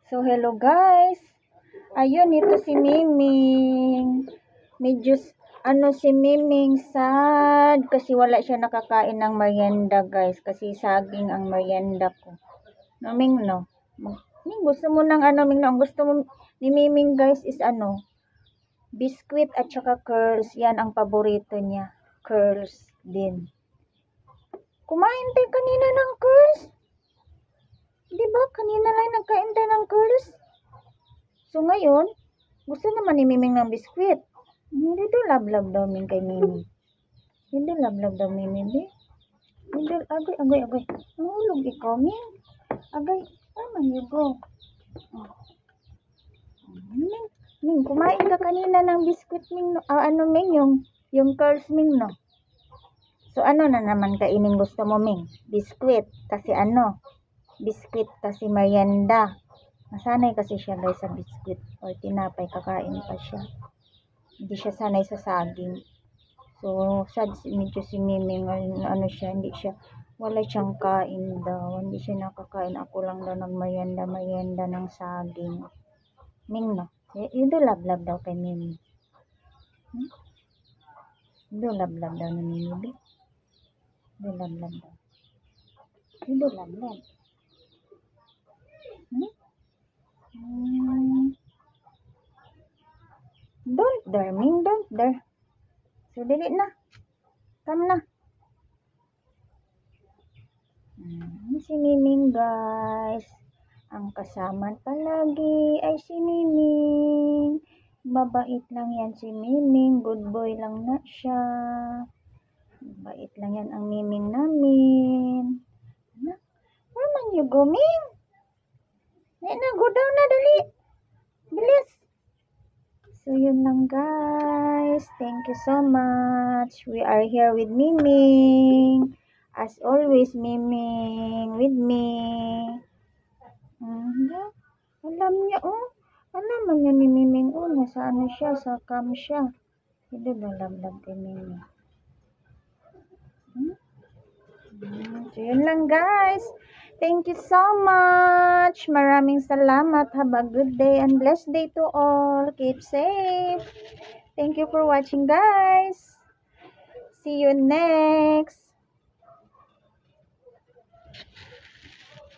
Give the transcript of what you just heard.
So, hello guys. Ayun, ito si Miming. Medyo, si Miming sad kasi wala siya nakakain ng merienda guys. Kasi saging ang merienda ko. No, Ming, no? Ming, gusto mo ng Ming, no? Ang gusto mo ni Miming guys is biscuit at saka curls. Yan ang paborito niya. Curls din. Kumain tayo kanina ng curls. Diba? Kanina lang nagkain tayo ng curls. So, ngayon, gusto naman ni Miming ng biskwit. Hindi do love daw min kay Miming. Hindi love daw Miming, be. Hindi, agay. Nahulog ikaw, Ming. Agay, naman you go. Ming, kumain ka kanina ng biskwit, Ming. Ming, yung curls, Ming, no? So, na naman kainin gusto mo, Ming? Biskwit, kasi biskwit, kasi merienda. Nasanay kasi siya guys sa biskwit or tinapay, kakain pa siya. Hindi siya sanay sa saging. So, medyo si Miming, wala siyang kain daw. Hindi siya nakakain. Ako lang daw nagmerienda ng saging. Ming, no? Yun do love daw kay Miming. Yun do love daw ni Miming. Yun do love daw. Yun do love. Don't dare, Ming. Don't dare. So, dili na. Come na. Si Miming guys. Ang kasama palagi ay si Miming. Mabait lang yan si Miming. Good boy lang na siya. Mabait lang yan ang Miming namin. Where man you go, Ming? Go down na, dali. Bilis. So, yun lang guys. Thank you so much. We are here with Miming. As always, Miming with me. Alam niya, alam niya ni Miming, nasa siya, sa cam siya. Hindi na love kay Miming. So, yun lang guys. Thank you so much. Maraming salamat. Have a good day and blessed day to all. Keep safe. Thank you for watching guys. See you next.